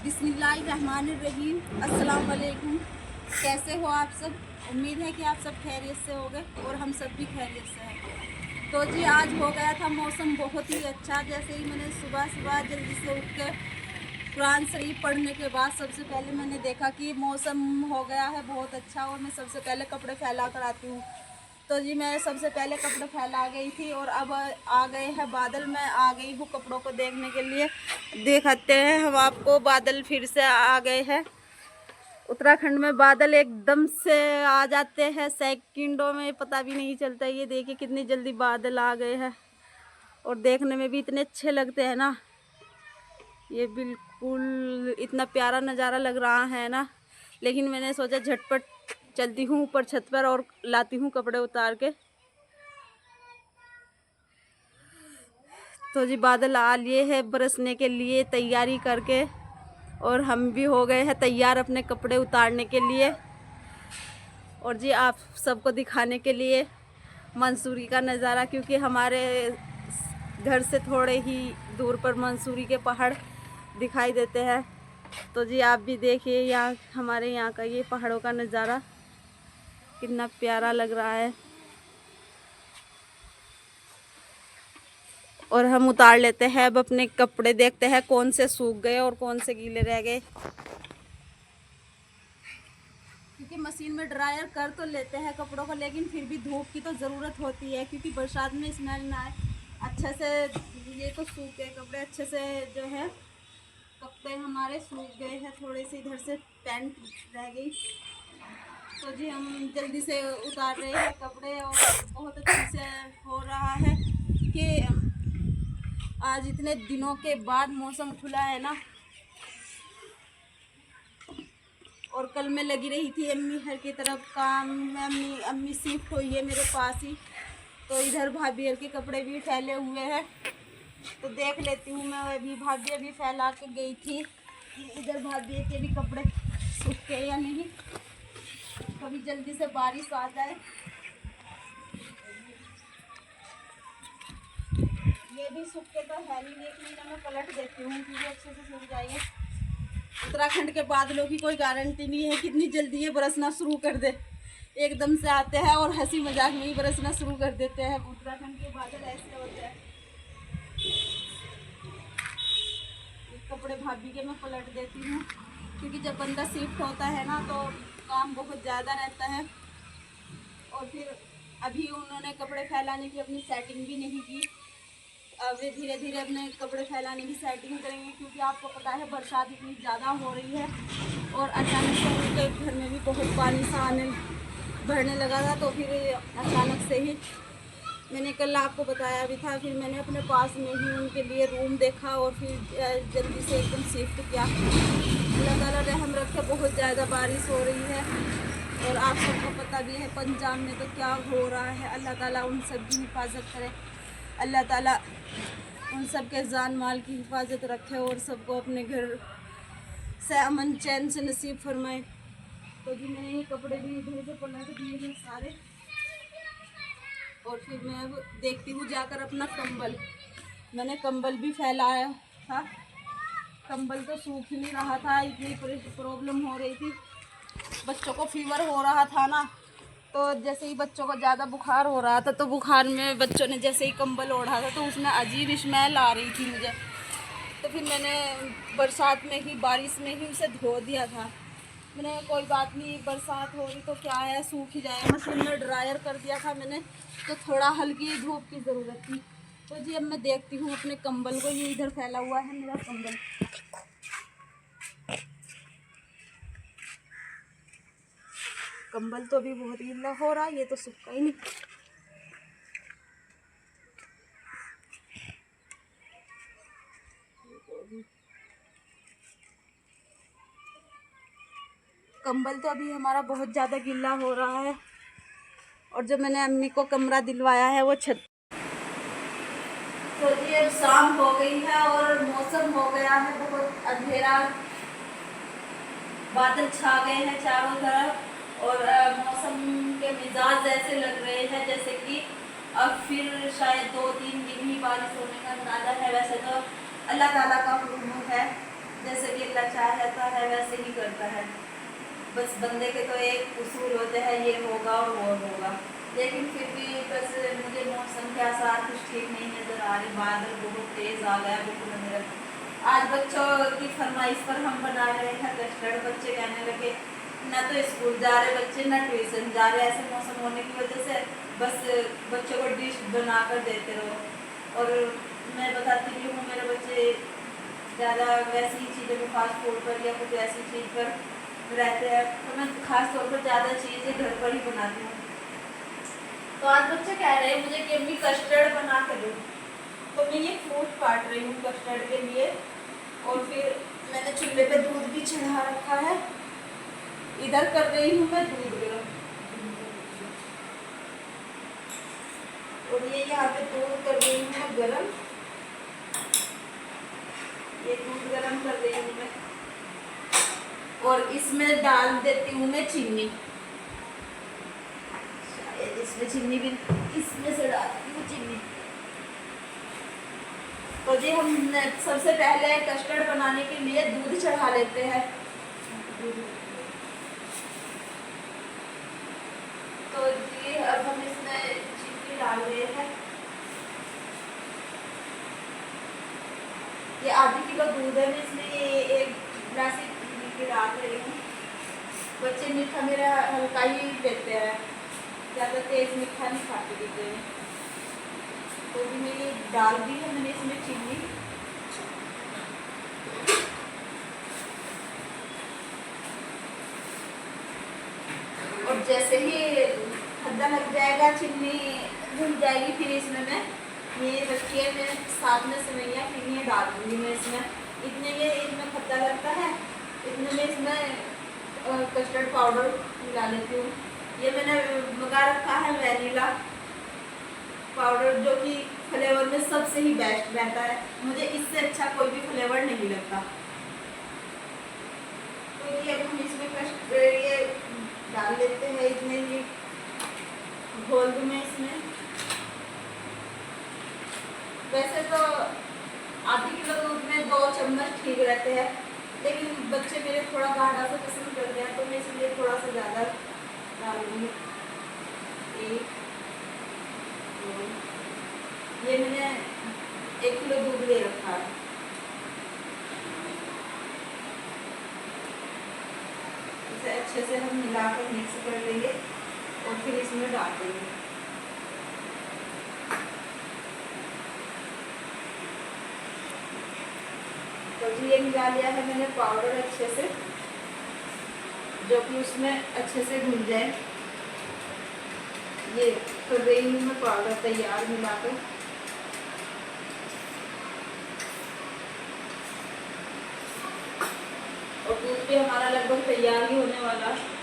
बिस्मिल्लाहिर्रहमानिर्रहीम। अस्सलाम वालेकुम। कैसे हो आप सब? उम्मीद है कि आप सब खैरियत से होंगे और हम सब भी खैरियत से हैं। तो जी आज हो गया था मौसम बहुत ही अच्छा। जैसे ही मैंने सुबह सुबह जल्दी से उठ के कुरान शरीफ पढ़ने के बाद सबसे पहले मैंने देखा कि मौसम हो गया है बहुत अच्छा और मैं सबसे पहले कपड़े फैला कर आती हूँ। तो जी मैं सबसे पहले कपड़े फैला गई थी और अब आ गए हैं बादल। मैं आ गई हूँ कपड़ों को देखने के लिए। दिखाते हैं हम आपको, बादल फिर से आ गए हैं। उत्तराखंड में बादल एकदम से आ जाते हैं सेकंडों में, पता भी नहीं चलता। ये देखिए कितनी जल्दी बादल आ गए हैं और देखने में भी इतने अच्छे लगते हैं ना। ये बिल्कुल इतना प्यारा नज़ारा लग रहा है ना। लेकिन मैंने सोचा झटपट चलती हूँ ऊपर छत पर और लाती हूँ कपड़े उतार के। तो जी बादल आ लिए हैं बरसने के लिए तैयारी करके और हम भी हो गए हैं तैयार अपने कपड़े उतारने के लिए। और जी आप सबको दिखाने के लिए मंसूरी का नज़ारा, क्योंकि हमारे घर से थोड़े ही दूर पर मंसूरी के पहाड़ दिखाई देते हैं। तो जी आप भी देखिए यहाँ हमारे यहाँ का ये पहाड़ों का नज़ारा कितना प्यारा लग रहा है। और हम उतार लेते हैं अब अपने कपड़े, देखते हैं कौन से सूख गए और कौन से गीले रह गए। क्योंकि मशीन में ड्रायर कर तो लेते हैं कपड़ों को, लेकिन फिर भी धूप की तो ज़रूरत होती है, क्योंकि बरसात में स्मेल ना आए। अच्छे से ये तो सूख गए कपड़े, अच्छे से जो है कपड़े हमारे सूख गए हैं। थोड़े से इधर से पैंट रह गई। तो जी हम जल्दी से उतार रहे हैं कपड़े और बहुत अच्छे से हो रहा है कि आज इतने दिनों के बाद मौसम खुला है ना। और कल मैं लगी रही थी अम्मी हर की तरफ काम में। अम्मी शिफ्ट हुई है मेरे पास ही, तो इधर भाभी हर के कपड़े भी फैले हुए हैं। तो देख लेती हूँ मैं, अभी भाभी अभी फैला के गई थी इधर भाभी के भी कपड़े सूख के या नहीं। कभी जल्दी से बारिश आ जाए। ये भी सूख के तो है नहीं, एक महीना में पलट देती हूँ क्योंकि अच्छे से सूख जाएंगे। उत्तराखंड के बादलों की कोई गारंटी नहीं है कितनी जल्दी ये बरसना शुरू कर दे। एकदम से आते हैं और हंसी मजाक में ही बरसना शुरू कर देते हैं। उत्तराखंड के बादल ऐसे होते हैं। कपड़े भाभी के मैं पलट देती हूँ, क्योंकि जब बंदा शिफ्ट होता है ना तो काम बहुत ज़्यादा रहता है। और फिर अभी उन्होंने कपड़े फैलाने की अपनी सेटिंग भी नहीं की। अब वे धीरे धीरे अपने कपड़े फैलाने की सेटिंग करेंगे, क्योंकि आपको पता है बरसात इतनी ज़्यादा हो रही है और अचानक से उनके घर में भी बहुत पानी सा आने भरने लगा था। तो फिर अचानक से ही मैंने कल आपको बताया भी था, फिर मैंने अपने पास में ही उनके लिए रूम देखा और फिर जल्दी से एकदम शिफ्ट किया। अल्लाह ताला रहम रखे, बहुत ज़्यादा बारिश हो रही है और आप सबको पता भी है पंजाब में तो क्या हो रहा है। अल्लाह ताला उन सब की हिफाजत करे, अल्लाह ताला उन सब के जान माल की हिफाजत रखे और सबको अपने घर से अमन चैन से नसीब फरमाए। तो जी मैंने ये कपड़े भी इधर से पलट दिए हैं सारे। और फिर मैं अब देखती हूँ जाकर अपना कंबल। मैंने कंबल भी फैलाया था, कंबल तो सूख ही नहीं रहा था, इतनी प्रॉब्लम हो रही थी। बच्चों को फीवर हो रहा था ना, तो जैसे ही बच्चों को ज़्यादा बुखार हो रहा था तो बुखार में बच्चों ने जैसे ही कंबल ओढ़ा था तो उसमें अजीब स्मेल आ रही थी मुझे। तो फिर मैंने बरसात में ही, बारिश में ही उसे धो दिया था। मैंने कोई बात नहीं, बरसात हो रही तो क्या है, सूख ही जाएगा। मशीन में ड्रायर कर दिया था मैंने, तो थोड़ा हल्की धूप की ज़रूरत थी। तो जी अब मैं देखती हूँ अपने कंबल को। ये इधर फैला हुआ है मेरा कंबल। कंबल तो अभी बहुत गीला हो रहा है, ये तो सूखा ही नहीं। कंबल तो अभी हमारा बहुत ज़्यादा गीला हो रहा है। और जो मैंने अम्मी को कमरा दिलवाया है वो छत। तो ये शाम हो गई है और मौसम हो गया है बहुत अंधेरा, बादल छा गए हैं चारों तरफ और मौसम के मिजाज ऐसे लग रहे हैं जैसे कि अब फिर शायद 2-3 दिन ही बारिश होने का अंदाजा है। वैसे तो अल्लाह ताला का हुक्म है, जैसे कि अल्लाह चाहता है वैसे ही करता है। बस बंदे के तो एक उसूल होते हैं, ये होगा और वो होगा। लेकिन फिर भी बस मुझे मौसम के आसार कुछ ठीक नहीं नज़र आ रहे। बादल बहुत तेज़ आ गया, बिल्कुल अंधेरा। आज बच्चों की फरमाइश पर हम बना रहे हैं कस्टर्ड। बच्चे कहने लगे ना तो स्कूल जा रहे बच्चे ना ट्यूशन जा रहे, ऐसे मौसम होने की वजह से बस बच्चों को डिश बना कर देते रहो। और मैं बताती भी हूँ मेरे बच्चे ज़्यादा वैसी चीज़ों में फास्ट फूड पर या कुछ ऐसी चीज़ पर रहते हैं, तो मैं खास तौर पर ज़्यादा चीज़ें घर पर ही बनाती हूँ। तो आज बच्चे कह रहे हैं मुझे कि अम्मी कस्टर्ड बना कर दो, तो मैं ये फ्रूट काट रही हूँ कस्टर्ड के लिए। और फिर मैंने चूल्हे पे दूध भी चढ़ा रखा है, इधर कर रही हूँ मैं दूध गर्म। और ये यहाँ पे दूध कर रही हूँ मैं गर्म, ये दूध गर्म कर रही हूँ मैं। और इसमें डाल देती हूँ मैं चीनी, शायद इसमें चीनी भी, इसमें से डालती हूँ चीनी। तो जी हम सबसे पहले कस्टर्ड बनाने के लिए दूध चढ़ा लेते हैं। तो जी अब हम इसमें चीनी डाल रहे हैं। ये आधी किलो दूध है, मैं इसमें ये 1 गिलास चीनी की डाल रही हूँ। बच्चे मीठा मेरा हल्का ही लेते हैं, ज़्यादा तेज मीठा नहीं खाते देते हैं। तो भी मैं ये डाल दी है मैंने इसमें चीनी। और जैसे ही खद्दा लग जाएगा, चीनी घुल जाएगी, फिर इसमें मैं ये रखी है मैं साथ में सेवइयाँ फिर ये डाल दूँगी मैं इसमें। इतने ये इसमें खद्दा लगता है, इतने में इसमें कस्टर्ड पाउडर मिला लेती हूँ। ये मैंने मंगा रखा है वैनिला पाउडर, जो कि फ्लेवर में सबसे ही बेस्ट रहता है। मुझे इससे अच्छा कोई भी फ्लेवर नहीं लगता। तो ये अब हम इसमें कस्टर्ड ये डाल लेते हैं, इतने ही घोल दूँ मैं इसमें। वैसे तो आधी किलो दूध में 2 चम्मच ठीक रहते हैं, लेकिन बच्चे मेरे थोड़ा गाढ़ा सा पसंद करते हैं, तो मैं इसलिए थोड़ा सा ज़्यादा डालूंगी। ये मैंने 1 किलो दूध ले रखा है। इसे अच्छे से हम मिलाकर मिक्स कर लेंगे और फिर इसमें डाल देंगे। तो ये मिला लिया है मैंने पाउडर अच्छे से, जो कि उसमें अच्छे से घुल जाए। ये कर रही हूँ मैं पाउडर तैयार मिलाकर। और दूध भी हमारा लगभग तैयार ही होने वाला है।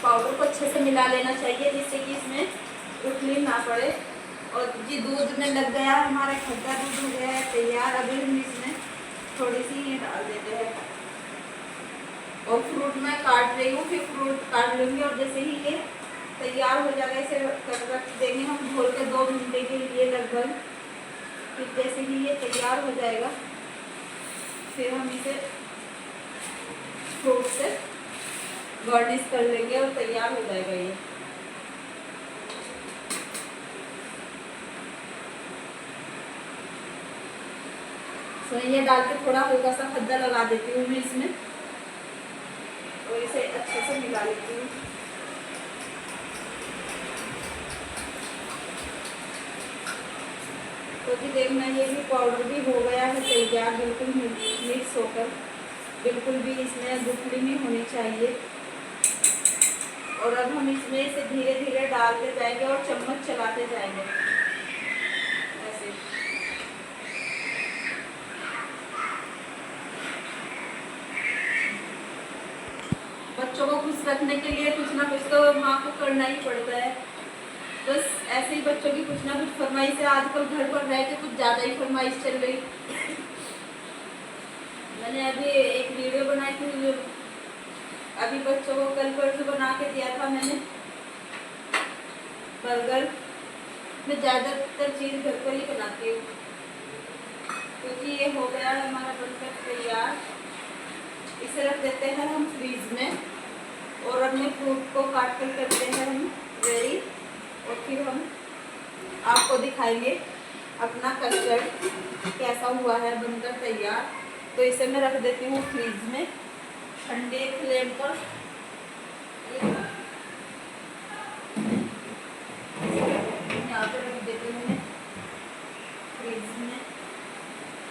पाउडर को अच्छे से मिला लेना चाहिए, जिससे कि इसमें गुठली ना पड़े। और जी दूध में लग गया हमारा खद्दा, दूध हो गया है तैयार। अभी हम इसमें थोड़ी सी ये डाल देते हैं और फ्रूट मैं काट रही हूँ, फिर फ्रूट काट लूँगी। और जैसे ही ये तैयार हो जाएगा इसे रख देंगे हम घोल के 2 घंटे के लिए लगभग। फिर जैसे ही ये तैयार हो जाएगा, फिर हम इसे फ्रूट से गार्निश कर लेंगे और तैयार हो जाएगा ये। तो ये डाल के थोड़ा हल्का सा खद्दा लगा देती हूँ मैं इसमें और इसे अच्छे से मिला लेती हूँ। तो जी देखना ये भी पाउडर भी हो गया है तैयार, बिल्कुल मिक्स होकर, बिल्कुल भी इसमें गुठली नहीं होनी चाहिए। और अब हम इसमें इसे धीरे धीरे डालते जाएंगे और चम्मच चलाते जाएंगे ऐसे। बच्चों को खुश रखने के लिए कुछ ना कुछ तो माँ को करना ही पड़ता है। बस ऐसे ही बच्चों की कुछ ना कुछ फरमाइश है। आजकल घर पर रह के कुछ ज़्यादा ही फरमाइश चल रही। मैंने अभी एक वीडियो बनाई थी, जो अभी बच्चों को कल परसों बना के दिया था मैंने, बर्गर। मैं ज़्यादातर चीज़ घर पर ही बनाती हूँ, क्योंकि ये हो गया है हमारा बनकर तैयार। इसे रख देते हैं हम फ्रीज में, और अपने फ्रूट को काट कर करते हैं हम रेडी, और फिर हम आपको दिखाएंगे अपना कस्टर्ड कैसा हुआ है बनकर तैयार। तो इसे मैं रख देती हूँ फ्रीज में ठंडे फ्लेम पर। यहाँ पे रख देती हूँ मैं फ्रीज में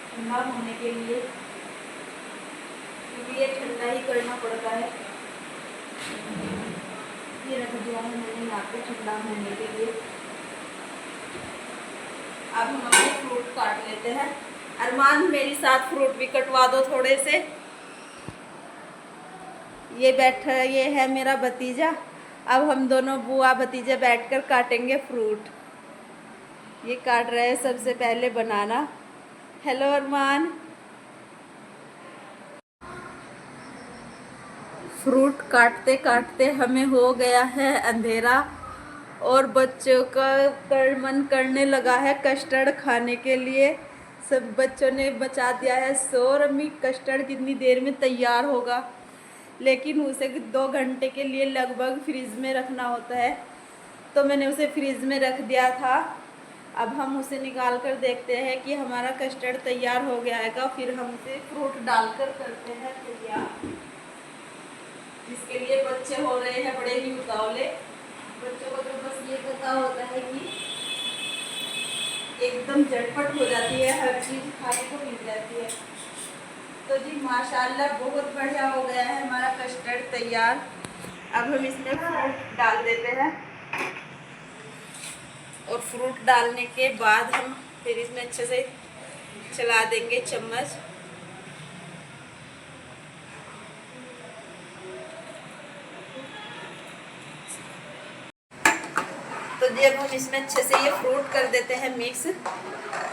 ठंडा होने के लिए, क्योंकि ये ठंडा ही करना पड़ता है। ये रख दिया है मैंने यहाँ पे ठंडा होने के लिए। अब हम अपने फ्रूट काट लेते हैं। अरमान, मेरी साथ फ्रूट भी कटवा दो थोड़े से। ये बैठा, ये है मेरा भतीजा। अब हम दोनों बुआ भतीजे बैठकर काटेंगे फ्रूट। ये काट रहे हैं सबसे पहले बनाना। हेलो अरमान। फ्रूट काटते काटते हमें हो गया है अंधेरा, और बच्चों का मन करने लगा है कस्टर्ड खाने के लिए। सब बच्चों ने बचा दिया है शोर। अम्मी, कस्टर्ड कितनी देर में तैयार होगा? लेकिन उसे 2 घंटे के लिए लगभग फ्रिज में रखना होता है, तो मैंने उसे फ्रिज में रख दिया था। अब हम उसे निकाल कर देखते हैं कि हमारा कस्टर्ड तैयार हो गया है। फिर हम उसे फ्रूट डालकर करते हैं तैयार। इसके लिए बच्चे हो रहे हैं बड़े ही उतावले। बच्चों को तो बस ये पता होता है कि एकदम झटपट हो जाती है, हर चीज़ खाने को मिल जाती है। तो जी माशाल्लाह बहुत बढ़िया हो गया है हमारा कस्टर्ड तैयार। अब हम इसमें फ्रूट डाल देते हैं, और फ्रूट डालने के बाद हम फिर इसमें अच्छे से चला देंगे चम्मच। तो जी अब हम इसमें अच्छे से ये फ्रूट कर देते हैं मिक्स,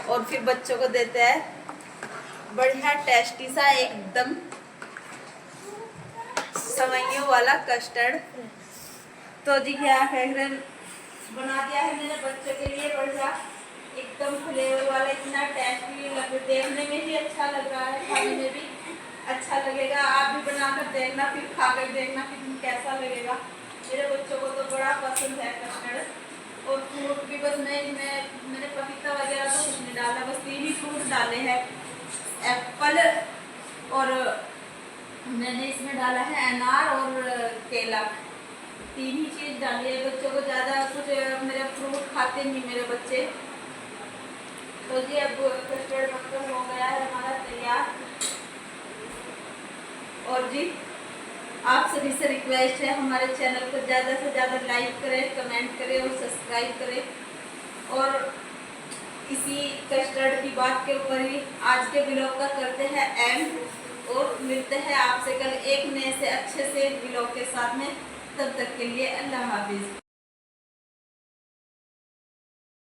और फिर बच्चों को देते हैं बढ़िया टेस्टी सा एकदम सवैयों वाला कस्टर्ड। तो जी क्या है, बना दिया है मैंने बच्चों के लिए बढ़िया एकदम फ्लेवर वाला। इतना टेस्टी देखने में ही अच्छा लग रहा है, खाने में भी अच्छा लगेगा। आप भी बनाकर देखना, फिर खाकर देखना कि कैसा लगेगा। मेरे बच्चों को तो बड़ा पसंद है कस्टर्ड। और फ्रूट भी बस मैंने पपीता वगैरह तो कुछ नहीं डाला, बस 3 ही फ्रूट डाले हैं, एप्पल, और मैंने इसमें डाला है अनार और केला। 3 ही चीज़ डाली है। बच्चों को ज़्यादा कुछ, मेरे फ्रूट खाते नहीं मेरे बच्चे। तो जी अब कस्टर्ड बनकर हो गया है हमारा तैयार। और जी आप सभी से रिक्वेस्ट है, हमारे चैनल को ज़्यादा से ज़्यादा लाइक करें, कमेंट करें और सब्सक्राइब करें। और इसी कस्टर्ड की बात के ऊपर ही आज के ब्लॉग का करते हैं एंड, और मिलते हैं आपसे कल एक नए से अच्छे से ब्लॉग के साथ में। तब तक के लिए अल्लाह हाफिज़।